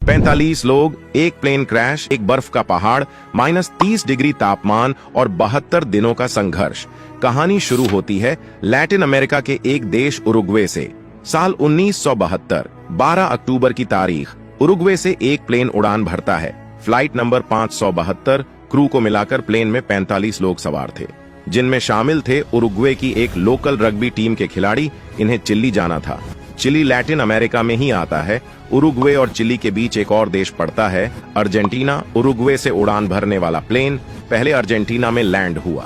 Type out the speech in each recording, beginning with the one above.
45 लोग, एक plane crash, एक बर्फ का पहाड़, -30 डिग्री तापमान और 72 दिनों का संघर्ष। कहानी शुरू होती है लैटिन अमेरिका के एक देश उरुग्वे से। साल 1972, 12 अक्टूबर की तारीख, उरुग्वे से एक प्लेन उड़ान भरता है। Flight number 572। क्रू को मिलाकर प्लेन में 45 लोग सवार थे, जिनमें शामिल थे उरुग्वे की एक लोकल रग्बी टीम के खिलाड़ी। इन्हें चिली जाना था। चिली लैटिन अमेरिका में ही आता है। उरुग्वे और चिली के बीच एक और देश पड़ता है, अर्जेंटीना। उरुग्वे से उड़ान भरने वाला प्लेन पहले अर्जेंटीना में लैंड हुआ,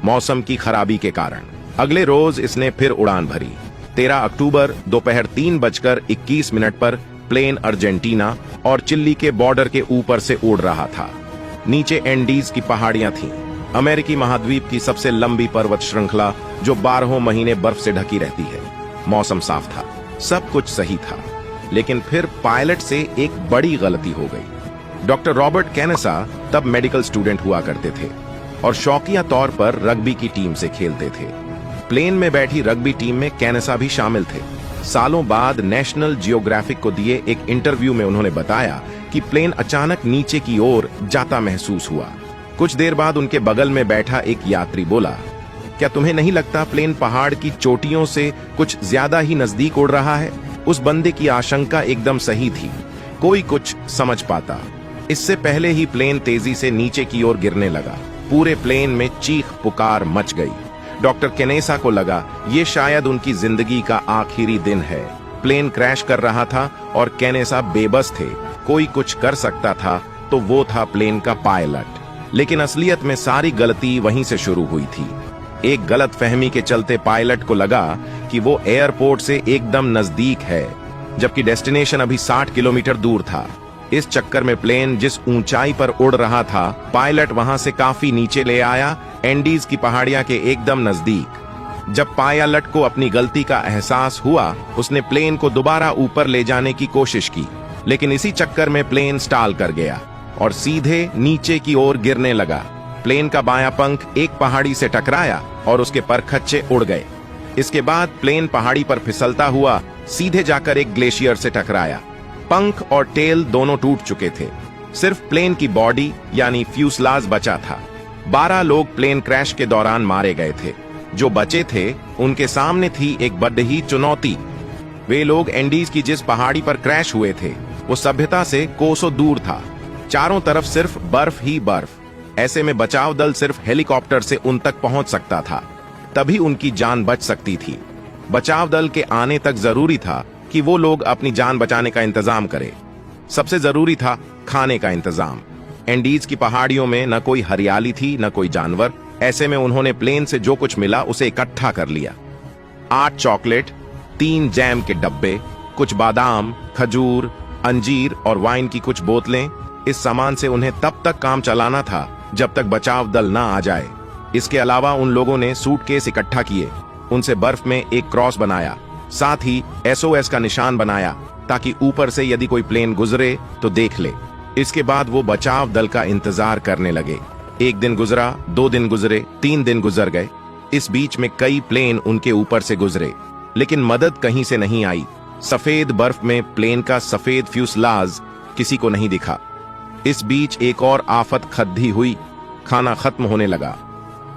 मौसम की खराबी के कारण। अगले रोज इसने फिर उड़ान भरी। 13 अक्टूबर दोपहर 3:21 पर प्लेन अर्जेंटीना और चिली के बॉर्डर के ऊपर से उड़ रहा था। नीचे एंडीज की पहाड़ियां थीं, अमेरिकी महाद्वीप की सबसे लंबी पर्वत श्रृंखला जो 12 महीने बर्फ से ढकी रहती है। मौसम साफ था, सब कुछ सही था, लेकिन फिर पायलट से एक बड़ी गलती हो गई। डॉक्टर रॉबर्ट कैनेसा तब मेडिकल स्टूडेंट हुआ करते थे और शौकिया तौर पर रग्बी की टीम से खेलते थे। प्लेन में बैठी रग्बी टीम में कैनेसा भी शामिल थे। सालों बाद नेशनल जियोग्राफिक को दिए एक इंटरव्यू में उन्होंने बताया कि प्लेन अचानक नीचे की ओर जाता महसूस हुआ। कुछ देर बाद उनके बगल में बैठा एक यात्री बोला, क्या तुम्हें नहीं लगता प्लेन पहाड़ की चोटियों से कुछ ज्यादा ही नजदीक उड़ रहा है? उस बंदे की आशंका एकदम सही थी। कोई कुछ समझ पाता। इससे पहले ही प्लेन तेजी से नीचे की ओर गिरने लगा। पूरे प्लेन में चीख पुकार मच गई। डॉक्टर कैनेसा को लगा ये शायद उनकी जिंदगी का आखिरी दिन है। प्लेन क्रैश कर रहा था और कैनेसा बेबस थे। कोई कुछ कर सकता था तो वो था प्लेन का पायलट। लेकिन असलियत में सारी गलती वहीं से शुरू हुई थी। एक गलत फहमी के चलते पायलट को लगा कि वो एयरपोर्ट से एकदम नजदीक है, जबकि डेस्टिनेशन अभी 60 किलोमीटर दूर था। इस चक्कर में प्लेन जिस ऊंचाई पर उड़ रहा था, पायलट वहां से काफी नीचे ले आया, एंडीज की पहाड़ियां के एकदम नजदीक। जब पायलट को अपनी गलती का एहसास हुआ, उसने प्लेन को दोबारा ऊपर ले जाने की कोशिश की, लेकिन इसी चक्कर में प्लेन स्टाल कर गया और सीधे नीचे की ओर गिरने लगा। प्लेन का बायां पंख एक पहाड़ी से टकराया और उसके परखच्चे उड़ गए। इसके बाद प्लेन पहाड़ी पर फिसलता हुआ सीधे जाकर एक ग्लेशियर से टकराया। पंख और टेल दोनों टूट चुके थे। सिर्फ प्लेन की बॉडी यानी फ्यूसलाज बचा था। 12 लोग प्लेन क्रैश के दौरान मारे गए थे। जो बचे थे उनके सामने थी एक बड़ी चुनौती। वे लोग एंडीज की जिस पहाड़ी पर क्रैश हुए थे वो सभ्यता से कोसों दूर था। चारों तरफ सिर्फ बर्फ ही बर्फ। ऐसे में बचाव दल सिर्फ हेलीकॉप्टर से उन तक पहुंच सकता था, तभी उनकी जान बच सकती थी। बचाव दल के आने तक जरूरी था कि वो लोग अपनी जान बचाने का इंतजाम करें। सबसे जरूरी था खाने का इंतजाम। एंडीज की पहाड़ियों में न कोई हरियाली थी न कोई जानवर। ऐसे में उन्होंने प्लेन से जो कुछ मिला उसे इकट्ठा कर लिया। 8 चॉकलेट, 3 जैम के डब्बे, कुछ बादाम, खजूर, अंजीर और वाइन की कुछ बोतलें। इस सामान से उन्हें तब तक काम चलाना था जब तक बचाव दल ना आ जाए। इसके अलावा उन लोगों ने सूटकेस इकट्ठा किए, उनसे बर्फ में एक क्रॉस बनाया, साथ ही SOS का निशान बनाया ताकि ऊपर से यदि कोई प्लेन गुजरे तो देख ले। इसके बाद वो बचाव दल का इंतजार करने लगे। 1 दिन गुजरा, 2 दिन गुजरे, 3 दिन गुजर गए। इस बीच में कई प्लेन उनके ऊपर से गुजरे, लेकिन मदद कहीं से नहीं आई। सफेद बर्फ में प्लेन का सफेद फ्यूसलाज किसी को नहीं दिखा। इस बीच एक और आफत खद्दी हुई। खाना खत्म होने लगा।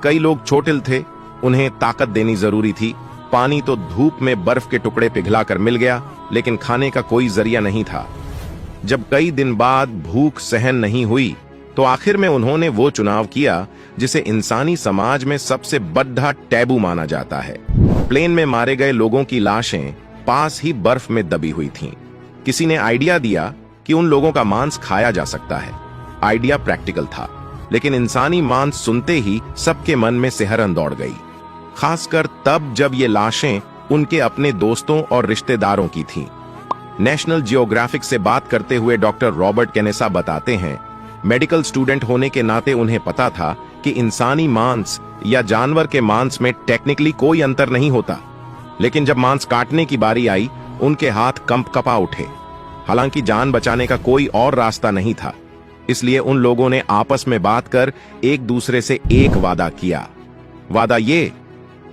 कई लोग चोटिल थे, उन्हें ताकत देनी जरूरी थी। पानी तो धूप में बर्फ के टुकड़े पिघलाकर मिल गया, लेकिन खाने का कोई जरिया नहीं था। जब कई दिन बाद भूख सहन नहीं हुई तो आखिर में उन्होंने वो चुनाव किया जिसे इंसानी समाज में सबसे बड़ा टैबू माना जाता है। प्लेन में मारे गए लोगों की लाशें पास ही बर्फ में दबी हुई थीं। किसी ने आइडिया दिया कि उन लोगों का मांस खाया जा सकता है। आइडिया प्रैक्टिकल था, लेकिन इंसानी मांस सुनते ही सबके मन में सिहरन दौड़ गई, खासकर तब जब ये लाशें उनके अपने दोस्तों और रिश्तेदारों की थीं। नेशनल जियोग्राफिक से बात करते हुए डॉक्टर रॉबर्ट कैनेसा बताते हैं, मेडिकल स्टूडेंट होने के नाते उन्हें पता था कि इंसानी मांस या जानवर के मांस में टेक्निकली कोई अंतर नहीं होता, लेकिन जब मांस काटने की बारी आई उनके हाथ कंपकपा उठे। हालांकि जान बचाने का कोई और रास्ता नहीं था, इसलिए उन लोगों ने आपस में बात कर एक दूसरे से एक वादा किया। वादा ये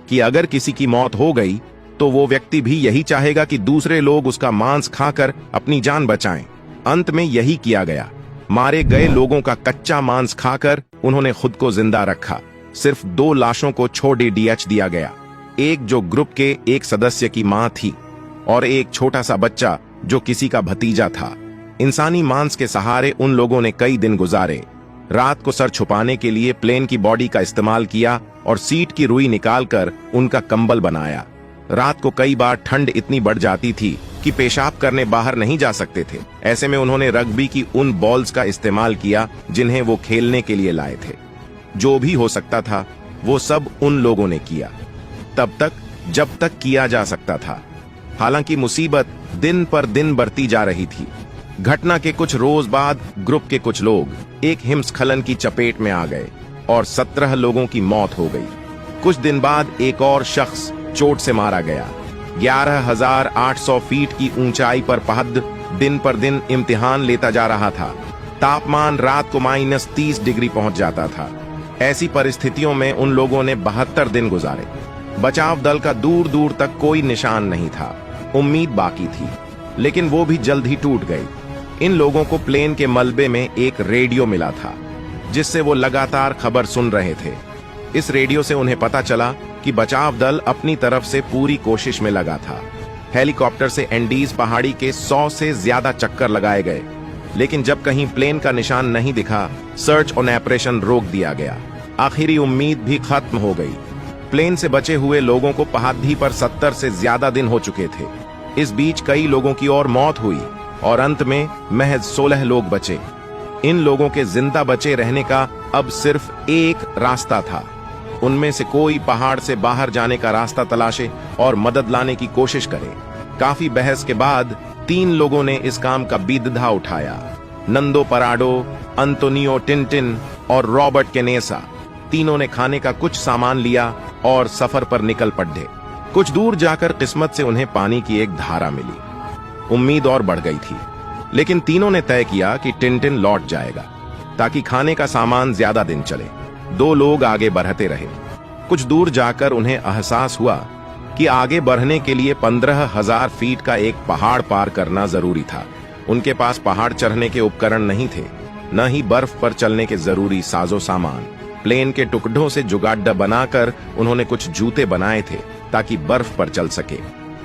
कि अगर किसी की मौत हो गई तो वो व्यक्ति भी यही चाहेगा कि दूसरे लोग उसका मांस खाकर अपनी जान बचाएं। अंत में यही किया गया। मारे गए लोगों का कच्चा मांस खाकर उन्होंने खुद को जिंदा रखा। सिर्फ 2 लाशों को छोड़ डीएच दिया गया, एक जो ग्रुप के एक सदस्य की मां थी और एक छोटा सा बच्चा जो किसी का भतीजा था। इंसानी मांस के सहारे उन लोगों ने कई दिन गुजारे। रात को सर छुपाने के लिए प्लेन की बॉडी का इस्तेमाल किया और सीट की रुई निकालकर उनका कंबल बनाया। रात को कई बार ठंड इतनी बढ़ जाती थी कि पेशाब करने बाहर नहीं जा सकते थे। ऐसे में उन्होंने रग्बी की उन बॉल्स का इस्तेमाल किया जिन्हें वो खेलने के लिए लाए थे। जो भी हो सकता था वो सब उन लोगों ने किया, तब तक जब तक किया जा सकता था। हालांकि मुसीबत दिन पर दिन बढ़ती जा रही थी। घटना के कुछ रोज बाद ग्रुप के कुछ लोग एक हिमस्खलन की चपेट में आ गए और 17 लोगों की मौत हो गई। कुछ दिन बाद एक और शख्स चोट से मारा गया। 11,800 फीट की ऊंचाई पर पहद दिन पर दिन इम्तिहान लेता जा रहा था। तापमान रात को -30 डिग्री पहुंच जाता था। ऐसी परिस्थितियों में उन लोगों ने 72 दिन गुजारे। बचाव दल का दूर दूर तक कोई निशान नहीं था। उम्मीद बाकी थी, लेकिन वो भी जल्द ही टूट गई। इन लोगों को प्लेन के मलबे में एक रेडियो मिला था जिससे वो लगातार खबर सुन रहे थे। इस रेडियो से उन्हें पता चला कि बचाव दल अपनी तरफ से पूरी कोशिश में लगा था। हेलीकॉप्टर से एंडीज पहाड़ी के 100 से ज्यादा चक्कर लगाए गए, लेकिन जब कहीं प्लेन का निशान नहीं दिखा, सर्च और ऑपरेशन रोक दिया गया। आखिरी उम्मीद भी खत्म हो गई। प्लेन से बचे हुए लोगों को पहाड़ी पर 70 से ज्यादा दिन हो चुके थे। इस बीच कई लोगों की और मौत हुई और अंत में महज 16 लोग बचे। इन लोगों के जिंदा बचे रहने का अब सिर्फ एक रास्ता था। उनमें से कोई पहाड़ से बाहर जाने का रास्ता तलाशे और मदद लाने की कोशिश करे। काफी बहस के बाद 3 लोगों ने इस काम का बीदधा उठाया। नंदो पराडो, अंतोनियो टिंटिन और रॉबर्ट केनेसा। तीनों ने खाने का कुछ सामान लिया और सफर पर निकल पड़े। कुछ दूर जाकर किस्मत से उन्हें पानी की एक धारा मिली। उम्मीद और बढ़ गई थी, लेकिन तीनों ने तय किया कि टिंटिन लौट जाएगा ताकि खाने का सामान ज्यादा दिन चले। 2 लोग आगे बढ़ते रहे। कुछ दूर जाकर उन्हें एहसास हुआ कि आगे बढ़ने के लिए 15,000 फीट का एक पहाड़ पार करना जरूरी था। उनके पास पहाड़ चढ़ने के उपकरण नहीं थे, न ही बर्फ पर चलने के जरूरी साजो सामान। प्लेन के टुकड़ों से जुगाड़ बनाकर उन्होंने कुछ जूते बनाए थे ताकि बर्फ पर चल सके।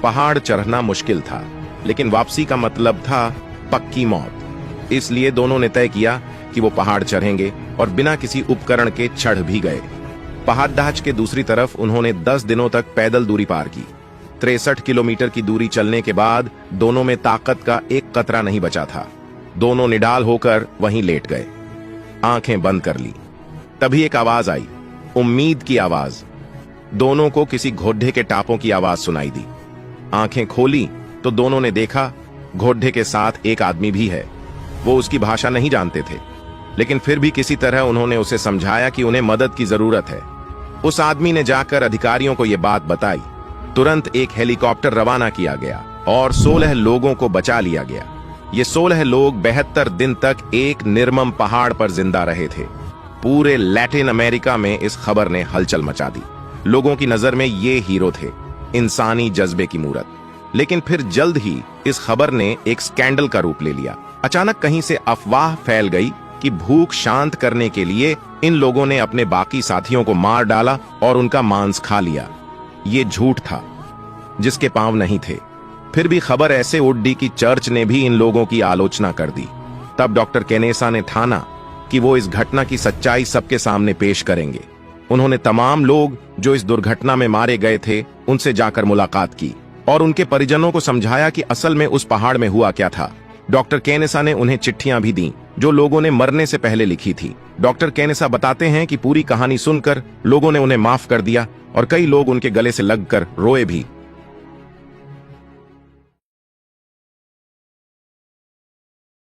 पहाड़ चढ़ना मुश्किल था, लेकिन वापसी का मतलब था पक्की मौत। इसलिए दोनों ने तय किया कि वो पहाड़ चढ़ेंगे और बिना किसी उपकरण के चढ़ भी गए। पहाड़दाच के दूसरी तरफ उन्होंने 10 दिनों तक पैदल दूरी पार की। 63 किलोमीटर की दूरी चलने के बाद दोनों में ताकत का एक कतरा नहीं बचा था। दोनों निडाल होकर वहीं लेट गए, आंखें बंद कर ली। तभी एक आवाज आई, उम्मीद की आवाज। दोनों को किसी घोड़े के टापों की आवाज सुनाई दी। आंखें खोली तो दोनों ने देखा घोड़े के साथ एक आदमी भी है। वो उसकी भाषा नहीं जानते थे, लेकिन फिर भी किसी तरह उन्होंने उसे समझाया कि उन्हें मदद की जरूरत है। उस आदमी ने जाकर अधिकारियों को यह बात बताई। तुरंत एक हेलीकॉप्टर रवाना किया गया और 16 लोगों को बचा लिया गया। ये 16 लोग 72 दिन तक एक निर्मम पहाड़ पर जिंदा रहे थे। पूरे लैटिन अमेरिका में इस खबर ने हलचल मचा दी। लोगों की नजर में ये हीरो थे, इंसानी जज्बे की मूरत। लेकिन फिर जल्द ही इस खबर ने एक स्कैंडल का रूप ले लिया। अचानक कहीं से अफवाह फैल गई कि भूख शांत करने के लिए इन लोगों ने अपने बाकी साथियों को मार डाला और उनका मांस खा लिया। ये झूठ था जिसके पांव नहीं थे। फिर भी खबर ऐसे उड़ी कि चर्च ने भी इन लोगों की आलोचना कर दी। तब डॉक्टर केनेसा ने ठाना कि वो इस घटना की सच्चाई सबके सामने पेश करेंगे। उन्होंने तमाम लोग जो इस दुर्घटना में मारे गए थे उनसे जाकर मुलाकात की और उनके परिजनों को समझाया कि असल में उस पहाड़ में हुआ क्या था। डॉक्टर केनेसा ने उन्हें चिट्ठियां भी दी जो लोगों ने मरने से पहले लिखी थी। डॉक्टर केनेसा बताते हैं कि पूरी कहानी सुनकर लोगों ने उन्हें माफ कर दिया और कई लोग उनके गले से लगकर रोए भी।